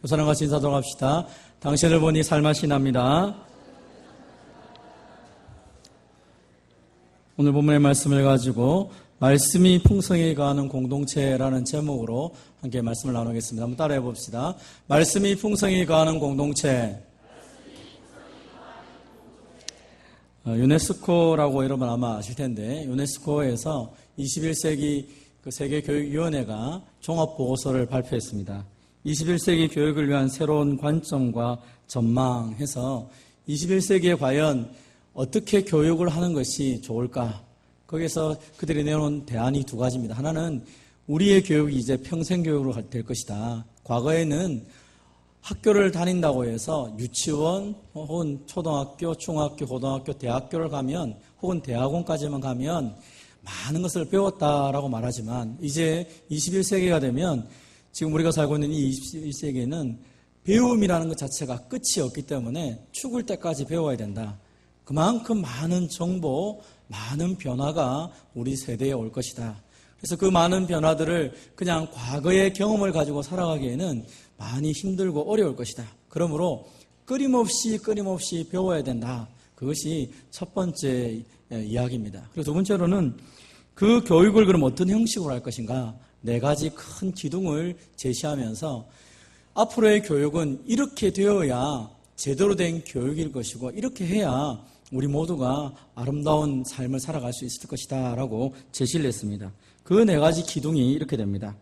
우선은 같이 인사하도록 합시다. 당신을 보니 살맛이 납니다. 오늘 본문의 말씀을 가지고 말씀이 풍성히 거하는 공동체라는 제목으로 함께 말씀을 나누겠습니다. 한번 따라해 봅시다. 말씀이 풍성히 거하는 공동체. 유네스코라고 여러분 아마 아실 텐데, 유네스코에서 21세기 세계교육위원회가 종합보고서를 발표했습니다. 21세기 교육을 위한 새로운 관점과 전망해서 21세기에 과연 어떻게 교육을 하는 것이 좋을까? 거기에서 그들이 내놓은 대안이 두 가지입니다. 하나는 우리의 교육이 이제 평생교육으로 될 것이다. 과거에는 학교를 다닌다고 해서 유치원 혹은 초등학교, 중학교, 고등학교, 대학교를 가면 혹은 대학원까지만 가면 많은 것을 배웠다라고 말하지만 이제 21세기가 되면 지금 우리가 살고 있는 이 21세기에는 배움이라는 것 자체가 끝이 없기 때문에 죽을 때까지 배워야 된다. 그만큼 많은 정보, 많은 변화가 우리 세대에 올 것이다. 그래서 그 많은 변화들을 그냥 과거의 경험을 가지고 살아가기에는 많이 힘들고 어려울 것이다. 그러므로 끊임없이 배워야 된다. 그것이 첫 번째 이야기입니다. 그리고 두 번째로는 그 교육을 그럼 어떤 형식으로 할 것인가? 네 가지 큰 기둥을 제시하면서 앞으로의 교육은 이렇게 되어야 제대로 된 교육일 것이고 이렇게 해야 우리 모두가 아름다운 삶을 살아갈 수 있을 것이다 라고 제시를 했습니다. 그 네 가지 기둥이 이렇게 됩니다.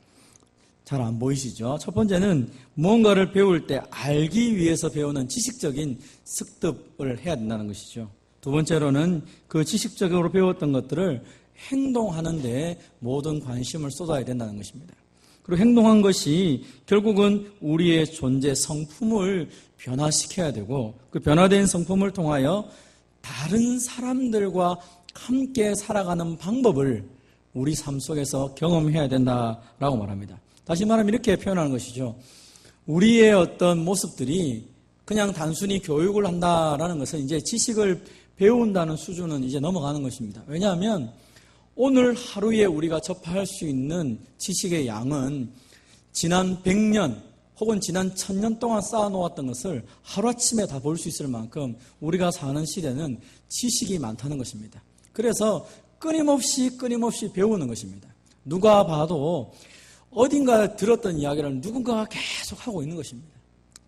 잘 안 보이시죠? 첫 번째는 무언가를 배울 때 알기 위해서 배우는 지식적인 습득을 해야 된다는 것이죠. 두 번째로는 그 지식적으로 배웠던 것들을 행동하는 데 모든 관심을 쏟아야 된다는 것입니다. 그리고 행동한 것이 결국은 우리의 존재 성품을 변화시켜야 되고 그 변화된 성품을 통하여 다른 사람들과 함께 살아가는 방법을 우리 삶 속에서 경험해야 된다라고 말합니다. 다시 말하면 이렇게 표현하는 것이죠. 우리의 어떤 모습들이 그냥 단순히 교육을 한다라는 것은 이제 지식을 배운다는 수준은 이제 넘어가는 것입니다. 왜냐하면 오늘 하루에 우리가 접할 수 있는 지식의 양은 지난 100년 혹은 지난 1000년 동안 쌓아놓았던 것을 하루아침에 다 볼 수 있을 만큼 우리가 사는 시대는 지식이 많다는 것입니다. 그래서 끊임없이 배우는 것입니다. 누가 봐도 어딘가 들었던 이야기를 누군가가 계속 하고 있는 것입니다.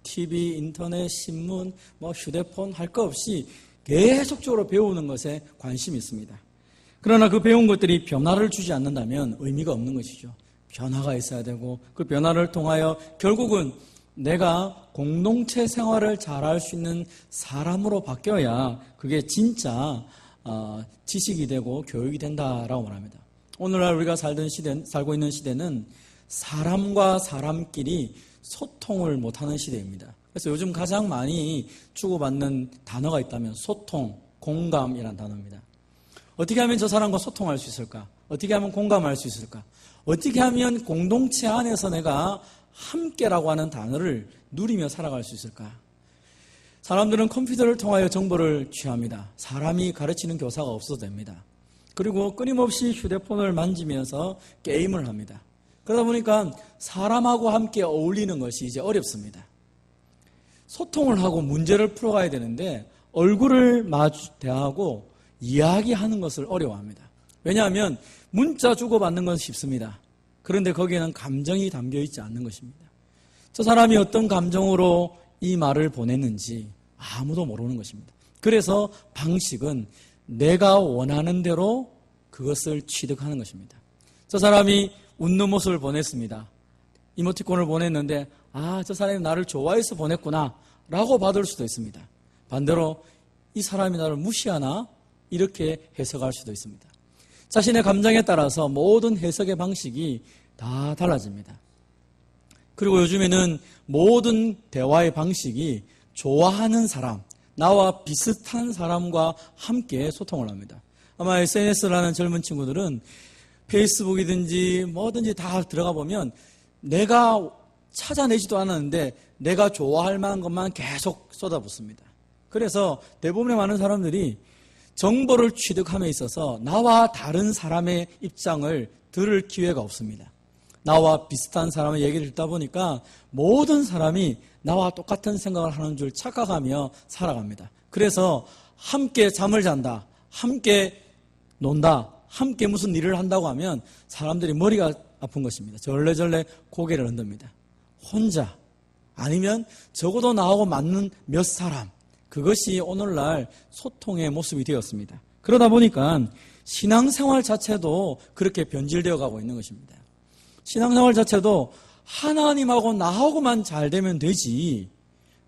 TV, 인터넷, 신문, 휴대폰 할 거 없이 계속적으로 배우는 것에 관심이 있습니다. 그러나 그 배운 것들이 변화를 주지 않는다면 의미가 없는 것이죠. 변화가 있어야 되고 그 변화를 통하여 결국은 내가 공동체 생활을 잘할 수 있는 사람으로 바뀌어야 그게 진짜 지식이 되고 교육이 된다라고 말합니다. 오늘날 우리가 살고 있는 시대는 사람과 사람끼리 소통을 못하는 시대입니다. 그래서 요즘 가장 많이 주고받는 단어가 있다면 소통, 공감이라는 단어입니다. 어떻게 하면 저 사람과 소통할 수 있을까? 어떻게 하면 공감할 수 있을까? 어떻게 하면 공동체 안에서 내가 함께라고 하는 단어를 누리며 살아갈 수 있을까? 사람들은 컴퓨터를 통하여 정보를 취합니다. 사람이 가르치는 교사가 없어도 됩니다. 그리고 끊임없이 휴대폰을 만지면서 게임을 합니다. 그러다 보니까 사람하고 함께 어울리는 것이 이제 어렵습니다. 소통을 하고 문제를 풀어가야 되는데 얼굴을 대하고 이야기하는 것을 어려워합니다. 왜냐하면 문자 주고받는 건 쉽습니다. 그런데 거기에는 감정이 담겨있지 않는 것입니다. 저 사람이 어떤 감정으로 이 말을 보냈는지 아무도 모르는 것입니다. 그래서 방식은 내가 원하는 대로 그것을 취득하는 것입니다. 저 사람이 웃는 모습을 보냈습니다. 이모티콘을 보냈는데 저 사람이 나를 좋아해서 보냈구나 라고 받을 수도 있습니다. 반대로 이 사람이 나를 무시하나? 이렇게 해석할 수도 있습니다. 자신의 감정에 따라서 모든 해석의 방식이 다 달라집니다. 그리고 요즘에는 모든 대화의 방식이 좋아하는 사람, 나와 비슷한 사람과 함께 소통을 합니다. 아마 SNS를 하는 젊은 친구들은 페이스북이든지 뭐든지 다 들어가 보면 내가 찾아내지도 않았는데 내가 좋아할 만한 것만 계속 쏟아붓습니다. 그래서 대부분의 많은 사람들이 정보를 취득함에 있어서 나와 다른 사람의 입장을 들을 기회가 없습니다. 나와 비슷한 사람의 얘기를 듣다 보니까 모든 사람이 나와 똑같은 생각을 하는 줄 착각하며 살아갑니다. 그래서 함께 잠을 잔다, 함께 논다, 함께 무슨 일을 한다고 하면 사람들이 머리가 아픈 것입니다. 절레절레 고개를 흔듭니다. 혼자 아니면 적어도 나하고 맞는 몇 사람, 그것이 오늘날 소통의 모습이 되었습니다. 그러다 보니까 신앙생활 자체도 그렇게 변질되어 가고 있는 것입니다. 신앙생활 자체도 하나님하고 나하고만 잘 되면 되지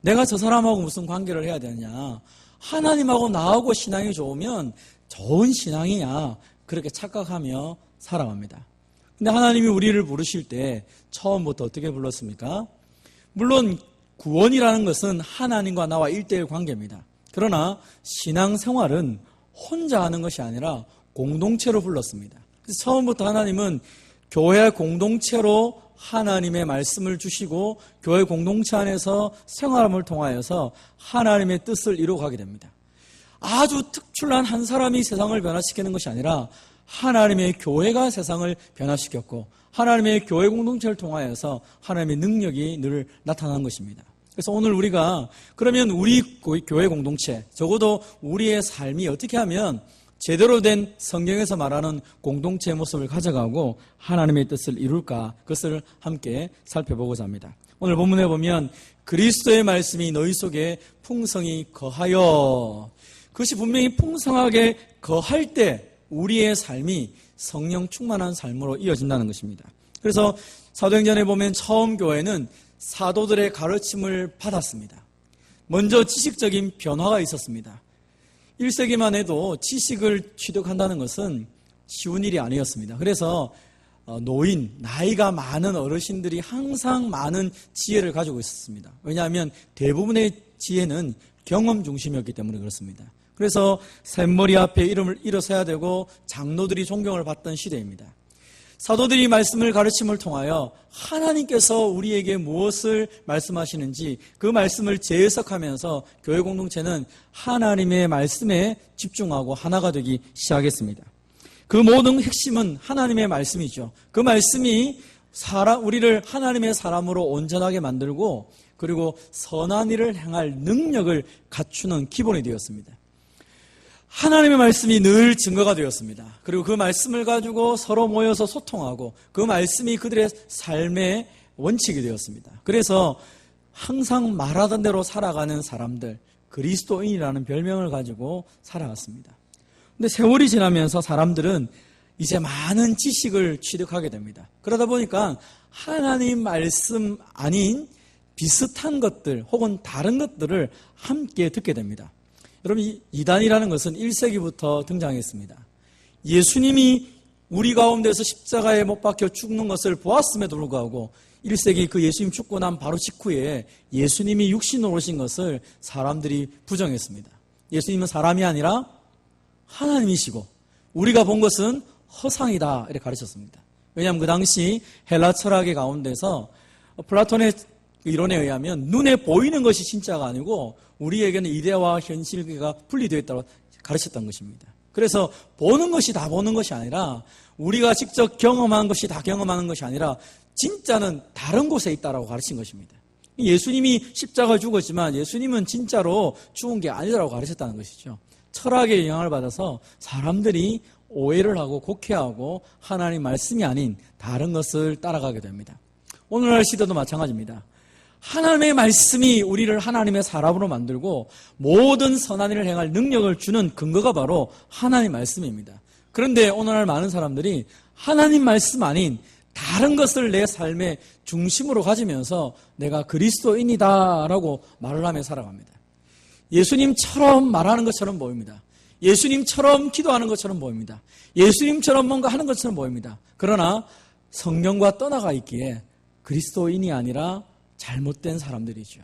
내가 저 사람하고 무슨 관계를 해야 되느냐, 하나님하고 나하고 신앙이 좋으면 좋은 신앙이야, 그렇게 착각하며 살아갑니다. 근데 하나님이 우리를 부르실 때 처음부터 어떻게 불렀습니까? 물론 구원이라는 것은 하나님과 나와 1대1 관계입니다. 그러나 신앙생활은 혼자 하는 것이 아니라 공동체로 불렀습니다. 그래서 처음부터 하나님은 교회 공동체로 하나님의 말씀을 주시고 교회 공동체 안에서 생활함을 통하여서 하나님의 뜻을 이루어가게 됩니다. 아주 특출난 한 사람이 세상을 변화시키는 것이 아니라 하나님의 교회가 세상을 변화시켰고 하나님의 교회 공동체를 통하여서 하나님의 능력이 늘 나타난 것입니다. 그래서 오늘 우리가 그러면 우리 교회 공동체, 적어도 우리의 삶이 어떻게 하면 제대로 된 성경에서 말하는 공동체의 모습을 가져가고 하나님의 뜻을 이룰까, 그것을 함께 살펴보고자 합니다. 오늘 본문에 보면 그리스도의 말씀이 너희 속에 풍성히 거하여, 그것이 분명히 풍성하게 거할 때 우리의 삶이 성령 충만한 삶으로 이어진다는 것입니다. 그래서 사도행전에 보면 처음 교회는 사도들의 가르침을 받았습니다. 먼저 지식적인 변화가 있었습니다. 1세기만 해도 지식을 취득한다는 것은 쉬운 일이 아니었습니다. 그래서 노인, 나이가 많은 어르신들이 항상 많은 지혜를 가지고 있었습니다. 왜냐하면 대부분의 지혜는 경험 중심이었기 때문에 그렇습니다. 그래서 샘머리 앞에 이름을 일어서야 되고 장로들이 존경을 받던 시대입니다. 사도들이 말씀을 가르침을 통하여 하나님께서 우리에게 무엇을 말씀하시는지 그 말씀을 재해석하면서 교회 공동체는 하나님의 말씀에 집중하고 하나가 되기 시작했습니다. 그 모든 핵심은 하나님의 말씀이죠. 그 말씀이 우리를 하나님의 사람으로 온전하게 만들고 그리고 선한 일을 행할 능력을 갖추는 기본이 되었습니다. 하나님의 말씀이 늘 증거가 되었습니다. 그리고 그 말씀을 가지고 서로 모여서 소통하고 그 말씀이 그들의 삶의 원칙이 되었습니다. 그래서 항상 말하던 대로 살아가는 사람들, 그리스도인이라는 별명을 가지고 살아왔습니다. 그런데 세월이 지나면서 사람들은 이제 많은 지식을 취득하게 됩니다. 그러다 보니까 하나님 말씀 아닌 비슷한 것들 혹은 다른 것들을 함께 듣게 됩니다. 여러분, 이단이라는 것은 1세기부터 등장했습니다. 예수님이 우리 가운데서 십자가에 못 박혀 죽는 것을 보았음에도 불구하고 1세기 그 예수님 죽고 난 바로 직후에 예수님이 육신으로 오신 것을 사람들이 부정했습니다. 예수님은 사람이 아니라 하나님이시고 우리가 본 것은 허상이다, 이렇게 가르쳤습니다. 왜냐하면 그 당시 헬라 철학의 가운데서 플라톤의 이론에 의하면 눈에 보이는 것이 진짜가 아니고 우리에게는 이데와 현실과 분리되어 있다고 가르쳤던 것입니다. 그래서 보는 것이 다 보는 것이 아니라 우리가 직접 경험한 것이 다 경험하는 것이 아니라 진짜는 다른 곳에 있다라고 가르친 것입니다. 예수님이 십자가 죽었지만 예수님은 진짜로 죽은 게 아니라고 가르쳤다는 것이죠. 철학의 영향을 받아서 사람들이 오해를 하고 곡해하고 하나님 말씀이 아닌 다른 것을 따라가게 됩니다. 오늘날 시대도 마찬가지입니다. 하나님의 말씀이 우리를 하나님의 사람으로 만들고 모든 선한 일을 행할 능력을 주는 근거가 바로 하나님 말씀입니다. 그런데 오늘날 많은 사람들이 하나님 말씀 아닌 다른 것을 내 삶의 중심으로 가지면서 내가 그리스도인이다라고 말을 하며 살아갑니다. 예수님처럼 말하는 것처럼 보입니다. 예수님처럼 기도하는 것처럼 보입니다. 예수님처럼 뭔가 하는 것처럼 보입니다. 그러나 성경과 떠나가 있기에 그리스도인이 아니라 잘못된 사람들이죠.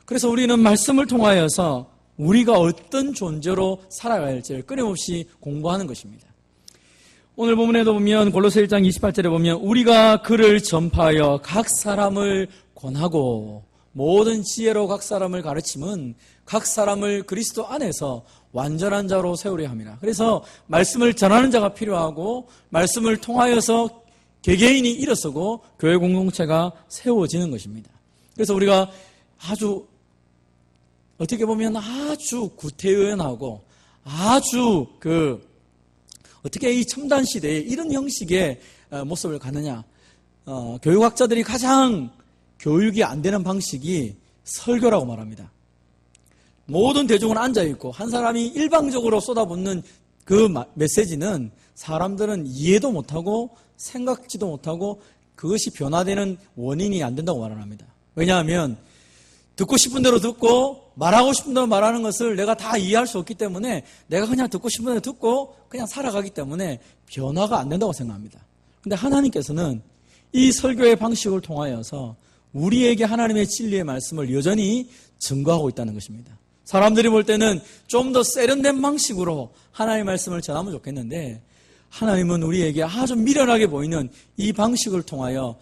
그래서 우리는 말씀을 통하여서 우리가 어떤 존재로 살아가야 할지를 끊임없이 공부하는 것입니다. 오늘 본문에도 보면 골로새 1장 28절에 보면 우리가 그를 전파하여 각 사람을 권하고 모든 지혜로 각 사람을 가르침은 각 사람을 그리스도 안에서 완전한 자로 세우려 합니다. 그래서 말씀을 전하는 자가 필요하고 말씀을 통하여서 개개인이 일어서고 교회 공동체가 세워지는 것입니다. 그래서 우리가 아주 어떻게 보면 아주 구태의연하고 아주 어떻게 이 첨단 시대에 이런 형식의 모습을 갖느냐. 교육학자들이 가장 교육이 안 되는 방식이 설교라고 말합니다. 모든 대중은 앉아있고 한 사람이 일방적으로 쏟아붓는 그 메시지는 사람들은 이해도 못하고 생각지도 못하고 그것이 변화되는 원인이 안 된다고 말합니다. 왜냐하면 듣고 싶은 대로 듣고 말하고 싶은 대로 말하는 것을 내가 다 이해할 수 없기 때문에 내가 그냥 듣고 싶은 대로 듣고 그냥 살아가기 때문에 변화가 안 된다고 생각합니다. 그런데 하나님께서는 이 설교의 방식을 통하여서 우리에게 하나님의 진리의 말씀을 여전히 증거하고 있다는 것입니다. 사람들이 볼 때는 좀 더 세련된 방식으로 하나님의 말씀을 전하면 좋겠는데 하나님은 우리에게 아주 미련하게 보이는 이 방식을 통하여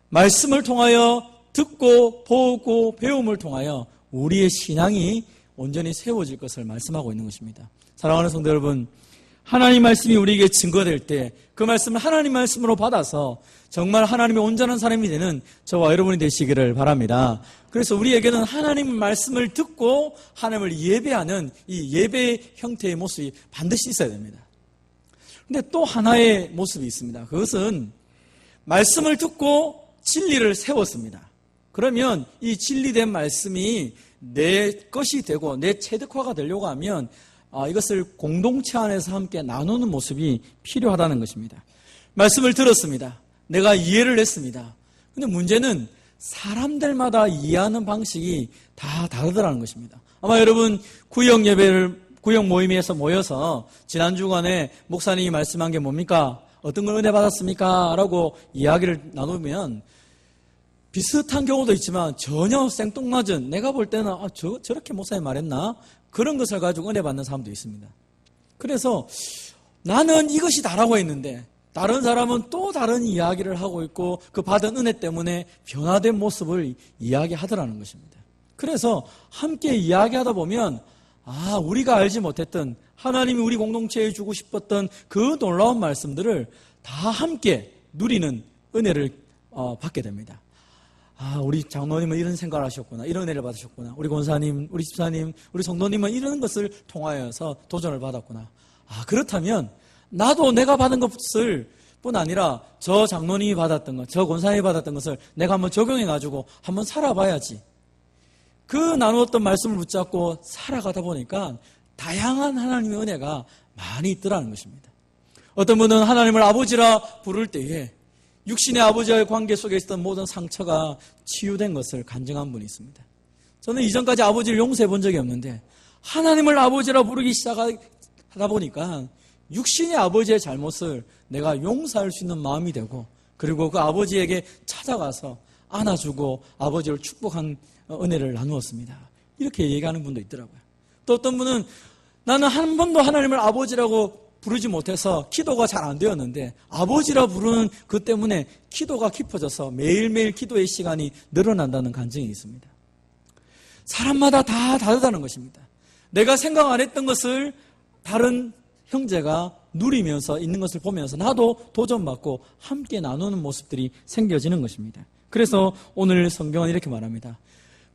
말씀을 통하여 듣고 보고 배움을 통하여 우리의 신앙이 온전히 세워질 것을 말씀하고 있는 것입니다. 사랑하는 성도 여러분, 하나님 말씀이 우리에게 증거될 때 그 말씀을 하나님 말씀으로 받아서 정말 하나님의 온전한 사람이 되는 저와 여러분이 되시기를 바랍니다. 그래서 우리에게는 하나님 말씀을 듣고 하나님을 예배하는 이 예배 형태의 모습이 반드시 있어야 됩니다. 그런데 또 하나의 모습이 있습니다. 그것은 말씀을 듣고 진리를 세웠습니다. 그러면 이 진리된 말씀이 내 것이 되고 내 체득화가 되려고 하면 이것을 공동체 안에서 함께 나누는 모습이 필요하다는 것입니다. 말씀을 들었습니다. 내가 이해를 했습니다. 근데 문제는 사람들마다 이해하는 방식이 다 다르더라는 것입니다. 아마 여러분 구역 모임에서 모여서 지난 주간에 목사님이 말씀한 게 뭡니까? 어떤 걸 은혜 받았습니까? 라고 이야기를 나누면 비슷한 경우도 있지만 전혀 생뚱맞은 내가 볼 때는 저렇게 목사님 말했나? 그런 것을 가지고 은혜 받는 사람도 있습니다. 그래서 나는 이것이 다라고 했는데 다른 사람은 또 다른 이야기를 하고 있고 그 받은 은혜 때문에 변화된 모습을 이야기하더라는 것입니다. 그래서 함께 이야기하다 보면 우리가 알지 못했던 하나님이 우리 공동체에 주고 싶었던 그 놀라운 말씀들을 다 함께 누리는 은혜를 받게 됩니다. 우리 장로님은 이런 생각을 하셨구나. 이런 은혜를 받으셨구나. 우리 권사님, 우리 집사님, 우리 성도님은 이런 것을 통하여서 도전을 받았구나. 그렇다면 나도 내가 받은 것을 뿐 아니라 저 장로님이 받았던 것, 저 권사님이 받았던 것을 내가 한번 적용해가지고 한번 살아봐야지. 그 나누었던 말씀을 붙잡고 살아가다 보니까 다양한 하나님의 은혜가 많이 있더라는 것입니다. 어떤 분은 하나님을 아버지라 부를 때에 육신의 아버지와의 관계 속에 있었던 모든 상처가 치유된 것을 간증한 분이 있습니다. 저는 이전까지 아버지를 용서해 본 적이 없는데 하나님을 아버지라 부르기 시작하다 보니까 육신의 아버지의 잘못을 내가 용서할 수 있는 마음이 되고 그리고 그 아버지에게 찾아가서 안아주고 아버지를 축복한 은혜를 나누었습니다. 이렇게 얘기하는 분도 있더라고요. 또 어떤 분은 나는 한 번도 하나님을 아버지라고 부르지 못해서 기도가 잘 안 되었는데 아버지라 부르는 그 때문에 기도가 깊어져서 매일매일 기도의 시간이 늘어난다는 간증이 있습니다. 사람마다 다 다르다는 것입니다. 내가 생각 안 했던 것을 다른 형제가 누리면서 있는 것을 보면서 나도 도전받고 함께 나누는 모습들이 생겨지는 것입니다. 그래서 오늘 성경은 이렇게 말합니다.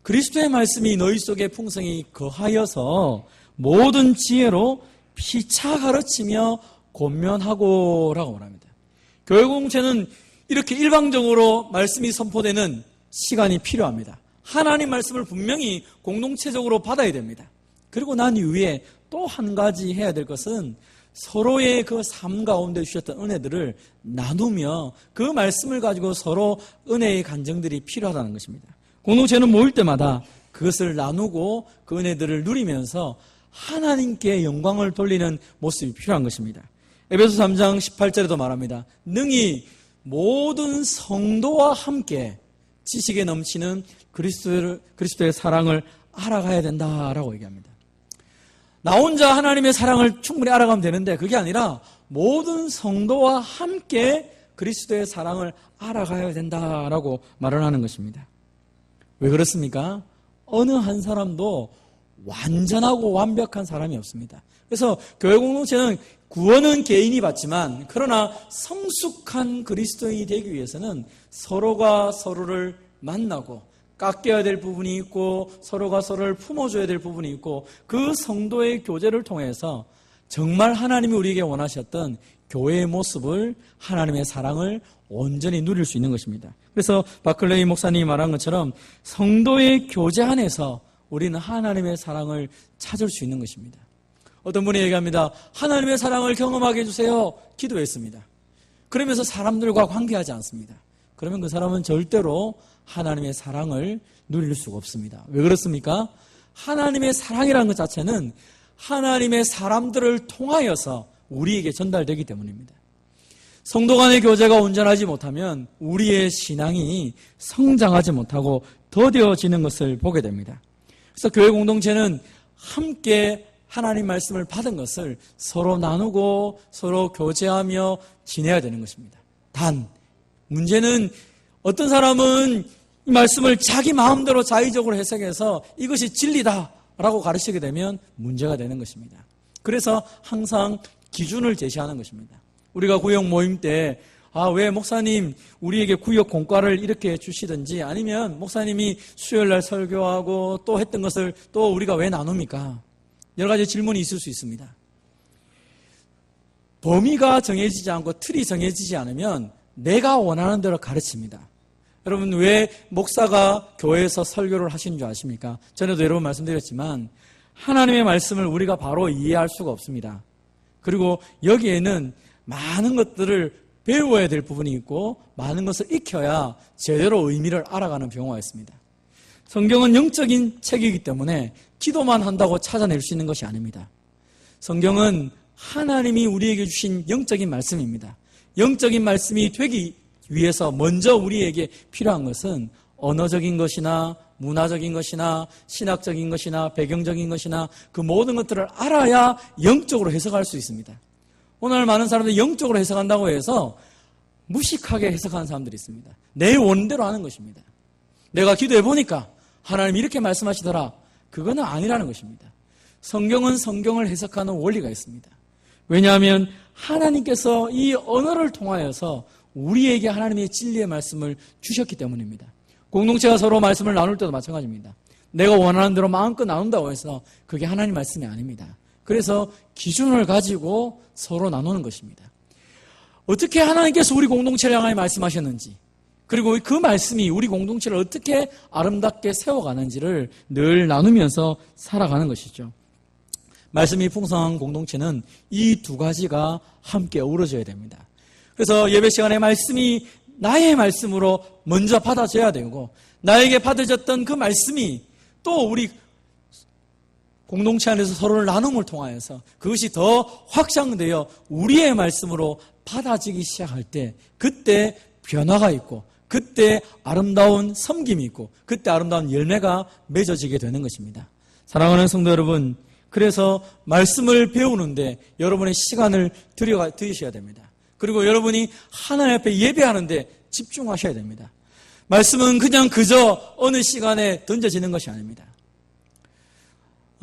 그리스도의 말씀이 너희 속에 풍성히 거하여서 모든 지혜로 피차 가르치며 권면하고 라고 말합니다. 교회 공동체는 이렇게 일방적으로 말씀이 선포되는 시간이 필요합니다. 하나님 말씀을 분명히 공동체적으로 받아야 됩니다. 그리고 난 이후에 또 한 가지 해야 될 것은 서로의 그 삶 가운데 주셨던 은혜들을 나누며 그 말씀을 가지고 서로 은혜의 간증들이 필요하다는 것입니다. 공동체는 모일 때마다 그것을 나누고 그 은혜들을 누리면서 하나님께 영광을 돌리는 모습이 필요한 것입니다. 에베소 3장 18절에도 말합니다. 능히 모든 성도와 함께 지식에 넘치는 그리스도의 사랑을 알아가야 된다라고 얘기합니다. 나 혼자 하나님의 사랑을 충분히 알아가면 되는데 그게 아니라 모든 성도와 함께 그리스도의 사랑을 알아가야 된다라고 말을 하는 것입니다. 왜 그렇습니까? 어느 한 사람도 완전하고 완벽한 사람이 없습니다. 그래서 교회 공동체는 구원은 개인이 받지만 그러나 성숙한 그리스도인이 되기 위해서는 서로가 서로를 만나고 깎여야 될 부분이 있고 서로가 서로를 품어줘야 될 부분이 있고 그 성도의 교제를 통해서 정말 하나님이 우리에게 원하셨던 교회의 모습을 하나님의 사랑을 온전히 누릴 수 있는 것입니다. 그래서 바클레이 목사님이 말한 것처럼 성도의 교제 안에서 우리는 하나님의 사랑을 찾을 수 있는 것입니다. 어떤 분이 얘기합니다. 하나님의 사랑을 경험하게 해주세요. 기도했습니다. 그러면서 사람들과 관계하지 않습니다. 그러면 그 사람은 절대로 하나님의 사랑을 누릴 수가 없습니다. 왜 그렇습니까? 하나님의 사랑이라는 것 자체는 하나님의 사람들을 통하여서 우리에게 전달되기 때문입니다. 성도 간의 교제가 온전하지 못하면 우리의 신앙이 성장하지 못하고 더뎌지는 것을 보게 됩니다. 그래서 교회 공동체는 함께 하나님 말씀을 받은 것을 서로 나누고 서로 교제하며 지내야 되는 것입니다. 단, 문제는 어떤 사람은 이 말씀을 자기 마음대로 자의적으로 해석해서 이것이 진리다라고 가르치게 되면 문제가 되는 것입니다. 그래서 항상 기준을 제시하는 것입니다. 우리가 구역 모임 때 왜 목사님 우리에게 구역 공과를 이렇게 주시든지 아니면 목사님이 수요일날 설교하고 또 했던 것을 또 우리가 왜 나눕니까? 여러 가지 질문이 있을 수 있습니다. 범위가 정해지지 않고 틀이 정해지지 않으면 내가 원하는 대로 가르칩니다. 여러분 왜 목사가 교회에서 설교를 하시는 줄 아십니까? 전에도 여러 번 말씀드렸지만 하나님의 말씀을 우리가 바로 이해할 수가 없습니다. 그리고 여기에는 많은 것들을 배워야 될 부분이 있고 많은 것을 익혀야 제대로 의미를 알아가는 경우가 있습니다. 성경은 영적인 책이기 때문에 기도만 한다고 찾아낼 수 있는 것이 아닙니다. 성경은 하나님이 우리에게 주신 영적인 말씀입니다. 영적인 말씀이 되기 위해서 먼저 우리에게 필요한 것은 언어적인 것이나 문화적인 것이나 신학적인 것이나 배경적인 것이나 그 모든 것들을 알아야 영적으로 해석할 수 있습니다. 오늘 많은 사람들이 영적으로 해석한다고 해서 무식하게 해석하는 사람들이 있습니다. 내 원대로 하는 것입니다. 내가 기도해 보니까 하나님 이렇게 말씀하시더라. 그거는 아니라는 것입니다. 성경은 성경을 해석하는 원리가 있습니다. 왜냐하면 하나님께서 이 언어를 통하여서 우리에게 하나님의 진리의 말씀을 주셨기 때문입니다. 공동체가 서로 말씀을 나눌 때도 마찬가지입니다. 내가 원하는 대로 마음껏 나눈다고 해서 그게 하나님 말씀이 아닙니다. 그래서 기준을 가지고 서로 나누는 것입니다. 어떻게 하나님께서 우리 공동체를 향하여 말씀하셨는지 그리고 그 말씀이 우리 공동체를 어떻게 아름답게 세워가는지를 늘 나누면서 살아가는 것이죠. 말씀이 풍성한 공동체는 이 두 가지가 함께 어우러져야 됩니다. 그래서 예배 시간에 말씀이 나의 말씀으로 먼저 받아져야 되고 나에게 받아졌던 그 말씀이 또 우리 공동체 안에서 서로를 나눔을 통하여서 그것이 더 확장되어 우리의 말씀으로 받아지기 시작할 때 그때 변화가 있고 그때 아름다운 섬김이 있고 그때 아름다운 열매가 맺어지게 되는 것입니다. 사랑하는 성도 여러분, 그래서 말씀을 배우는데 여러분의 시간을 들이셔야 됩니다. 그리고 여러분이 하나님 앞에 예배하는데 집중하셔야 됩니다. 말씀은 그냥 그저 어느 시간에 던져지는 것이 아닙니다.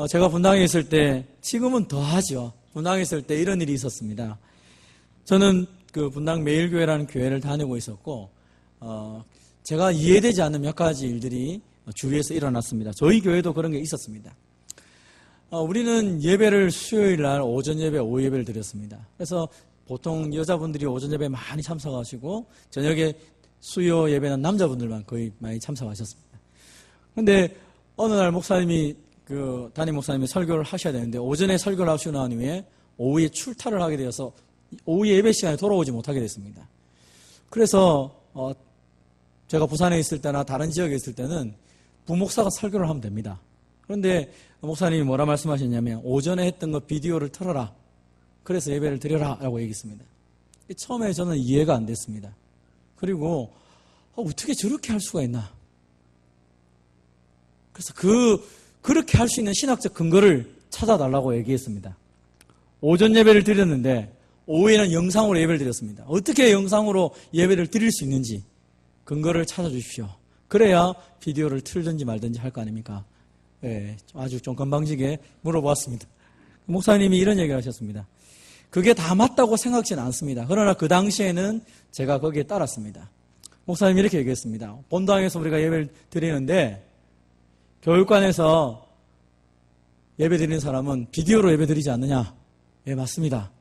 제가 분당에 있을 때, 지금은 더 하죠. 분당에 있을 때 이런 일이 있었습니다. 저는 그 분당 매일교회라는 교회를 다니고 있었고, 제가 이해되지 않는 몇 가지 일들이 주위에서 일어났습니다. 저희 교회도 그런 게 있었습니다. 우리는 예배를 수요일 날 오전 예배, 오후 예배를 드렸습니다. 그래서 보통 여자분들이 오전 예배에 많이 참석하시고, 저녁에 수요 예배는 남자분들만 거의 많이 참석하셨습니다. 근데 어느 날 담임 목사님이 설교를 하셔야 되는데, 오전에 설교를 하시고 난 후에 오후에 출타를 하게 되어서 오후 예배 시간에 돌아오지 못하게 됐습니다. 그래서 제가 부산에 있을 때나 다른 지역에 있을 때는 부목사가 설교를 하면 됩니다. 그런데 목사님이 뭐라 말씀하셨냐면 오전에 했던 거 비디오를 틀어라. 그래서 예배를 드려라 라고 얘기했습니다. 처음에 저는 이해가 안 됐습니다. 그리고 어떻게 저렇게 할 수가 있나. 그래서 그렇게 할 수 있는 신학적 근거를 찾아달라고 얘기했습니다. 오전 예배를 드렸는데 오후에는 영상으로 예배를 드렸습니다. 어떻게 영상으로 예배를 드릴 수 있는지 근거를 찾아주십시오. 그래야 비디오를 틀든지 말든지 할 거 아닙니까? 예, 아주 좀 건방지게 물어보았습니다. 목사님이 이런 얘기를 하셨습니다. 그게 다 맞다고 생각지는 않습니다. 그러나 그 당시에는 제가 거기에 따랐습니다. 목사님이 이렇게 얘기했습니다. 본당에서 우리가 예배를 드리는데 교육관에서 예배 드리는 사람은 비디오로 예배 드리지 않느냐? 예, 맞습니다.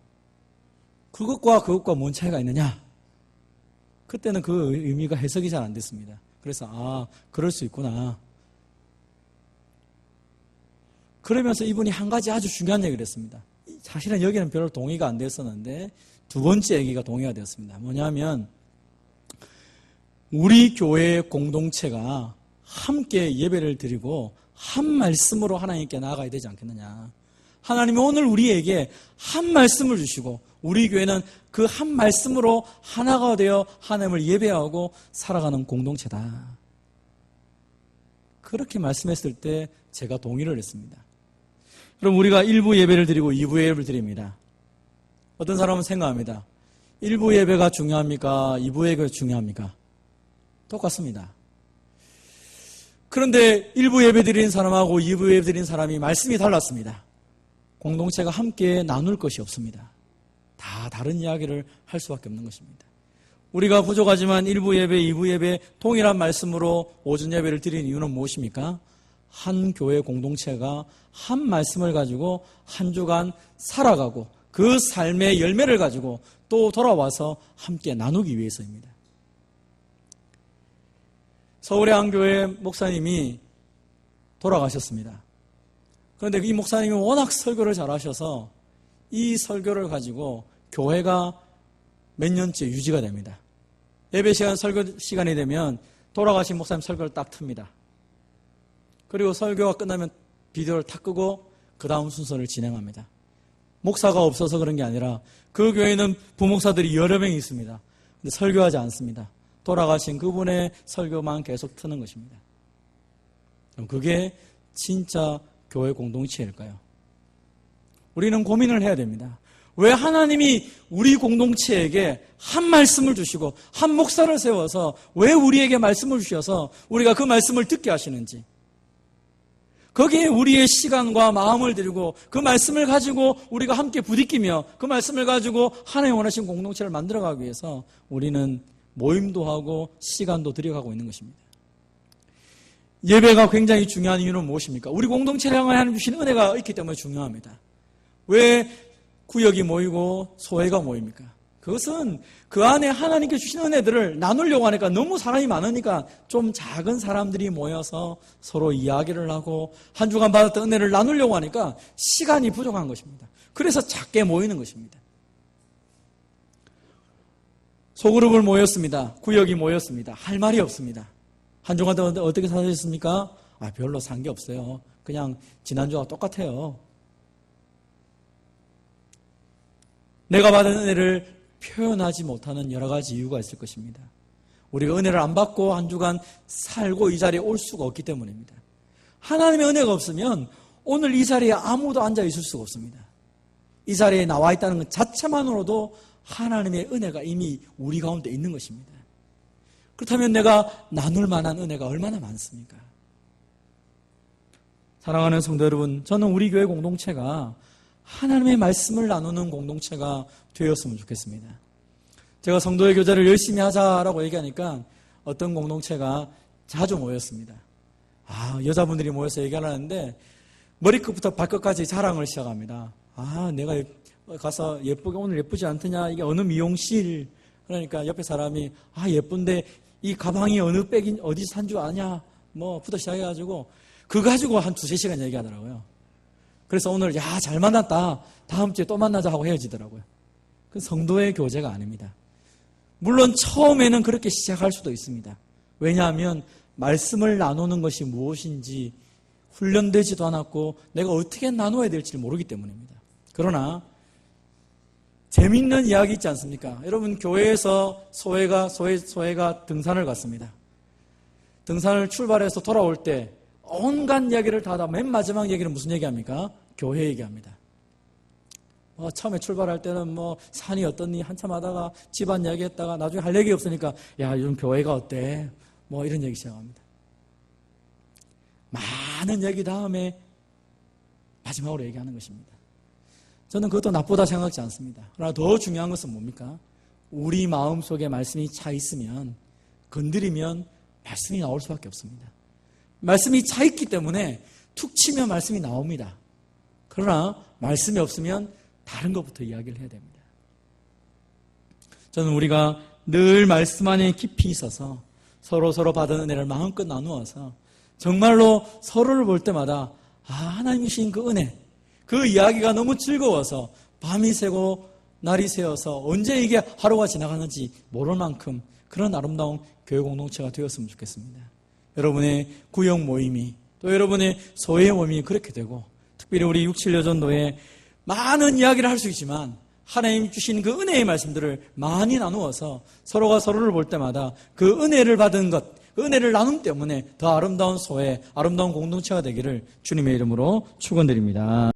그것과 뭔 차이가 있느냐? 그때는 그 의미가 해석이 잘 안 됐습니다. 그래서 그럴 수 있구나. 그러면서 이분이 한 가지 아주 중요한 얘기를 했습니다. 사실은 여기는 별로 동의가 안 됐었는데 두 번째 얘기가 동의가 되었습니다. 뭐냐면 우리 교회의 공동체가 함께 예배를 드리고 한 말씀으로 하나님께 나아가야 되지 않겠느냐. 하나님이 오늘 우리에게 한 말씀을 주시고 우리 교회는 그 한 말씀으로 하나가 되어 하나님을 예배하고 살아가는 공동체다. 그렇게 말씀했을 때 제가 동의를 했습니다. 그럼 우리가 1부 예배를 드리고 2부 예배를 드립니다. 어떤 사람은 생각합니다. 1부 예배가 중요합니까? 2부 예배가 중요합니까? 똑같습니다. 그런데 1부 예배 드리는 사람하고 2부 예배 드리는 사람이 말씀이 달랐습니다. 공동체가 함께 나눌 것이 없습니다. 다 다른 이야기를 할 수밖에 없는 것입니다. 우리가 부족하지만 1부 예배, 2부 예배 동일한 말씀으로 오전 예배를 드리는 이유는 무엇입니까? 한 교회 공동체가 한 말씀을 가지고 한 주간 살아가고 그 삶의 열매를 가지고 또 돌아와서 함께 나누기 위해서입니다. 서울의 한 교회 목사님이 돌아가셨습니다. 그런데 이 목사님이 워낙 설교를 잘하셔서 이 설교를 가지고 교회가 몇 년째 유지가 됩니다. 예배 시간, 설교 시간이 되면 돌아가신 목사님 설교를 딱 틉니다. 그리고 설교가 끝나면 비디오를 탁 끄고 그 다음 순서를 진행합니다. 목사가 없어서 그런 게 아니라 그 교회는 부목사들이 여러 명이 있습니다. 근데 설교하지 않습니다. 돌아가신 그분의 설교만 계속 트는 것입니다. 그럼 그게 진짜 교회 공동체일까요? 우리는 고민을 해야 됩니다. 왜 하나님이 우리 공동체에게 한 말씀을 주시고 한 목사를 세워서 왜 우리에게 말씀을 주셔서 우리가 그 말씀을 듣게 하시는지, 거기에 우리의 시간과 마음을 들이고 그 말씀을 가지고 우리가 함께 부딪히며 그 말씀을 가지고 하나님 원하신 공동체를 만들어가기 위해서 우리는 모임도 하고 시간도 들여가고 있는 것입니다. 예배가 굉장히 중요한 이유는 무엇입니까? 우리 공동체를 향해 하나님 주신 은혜가 있기 때문에 중요합니다. 왜 구역이 모이고 소회가 모입니까? 그것은 그 안에 하나님께 주신 은혜들을 나누려고 하니까 너무 사람이 많으니까 좀 작은 사람들이 모여서 서로 이야기를 하고 한 주간 받았던 은혜를 나누려고 하니까 시간이 부족한 것입니다. 그래서 작게 모이는 것입니다. 소그룹을 모였습니다. 구역이 모였습니다. 할 말이 없습니다. 한 주간 동안 어떻게 사셨습니까? 별로 산 게 없어요. 그냥 지난주와 똑같아요. 내가 받은 은혜를 표현하지 못하는 여러 가지 이유가 있을 것입니다. 우리가 은혜를 안 받고 한 주간 살고 이 자리에 올 수가 없기 때문입니다. 하나님의 은혜가 없으면 오늘 이 자리에 아무도 앉아 있을 수가 없습니다. 이 자리에 나와 있다는 것 자체만으로도 하나님의 은혜가 이미 우리 가운데 있는 것입니다. 그렇다면 내가 나눌 만한 은혜가 얼마나 많습니까? 사랑하는 성도 여러분, 저는 우리 교회 공동체가 하나님의 말씀을 나누는 공동체가 되었으면 좋겠습니다. 제가 성도의 교제를 열심히 하자라고 얘기하니까 어떤 공동체가 자주 모였습니다. 여자분들이 모여서 얘기하는데 머리끝부터 발끝까지 자랑을 시작합니다. 내가 가서 예쁘게 오늘 예쁘지 않더냐, 이게 어느 미용실, 그러니까 옆에 사람이 예쁜데 이 가방이 어느 백인 어디서 산 줄 아냐 부터 시작해가지고 그거 가지고 한 2-3시간 얘기하더라고요. 그래서 오늘 잘 만났다, 다음 주에 또 만나자 하고 헤어지더라고요. 그 성도의 교제가 아닙니다. 물론 처음에는 그렇게 시작할 수도 있습니다. 왜냐하면 말씀을 나누는 것이 무엇인지 훈련되지도 않았고 내가 어떻게 나눠야 될지 모르기 때문입니다. 그러나 재미있는 이야기 있지 않습니까? 여러분, 교회에서 소회가 등산을 갔습니다. 등산을 출발해서 돌아올 때 온갖 이야기를 다 맨 마지막 얘기는 무슨 얘기합니까? 교회 얘기합니다. 처음에 출발할 때는 산이 어떻니 한참 하다가 집안 이야기했다가 나중에 할 얘기 없으니까 요즘 교회가 어때? 이런 얘기 시작합니다. 많은 얘기 다음에 마지막으로 얘기하는 것입니다. 저는 그것도 나쁘다 생각하지 않습니다. 그러나 더 중요한 것은 뭡니까? 우리 마음속에 말씀이 차 있으면, 건드리면 말씀이 나올 수밖에 없습니다. 말씀이 차 있기 때문에 툭 치면 말씀이 나옵니다. 그러나 말씀이 없으면 다른 것부터 이야기를 해야 됩니다. 저는 우리가 늘 말씀 안에 깊이 있어서 서로 받은 은혜를 마음껏 나누어서 정말로 서로를 볼 때마다 하나님이 주신 그 은혜, 그 이야기가 너무 즐거워서 밤이 새고 날이 새어서 언제 이게 하루가 지나가는지 모를 만큼 그런 아름다운 교회 공동체가 되었으면 좋겠습니다. 여러분의 구역 모임이, 또 여러분의 소회 모임이 그렇게 되고, 특별히 우리 6.7여전도에 많은 이야기를 할 수 있지만 하나님 주신 그 은혜의 말씀들을 많이 나누어서 서로가 서로를 볼 때마다 그 은혜를 받은 것, 그 은혜를 나눔 때문에 더 아름다운 소회, 아름다운 공동체가 되기를 주님의 이름으로 축원드립니다.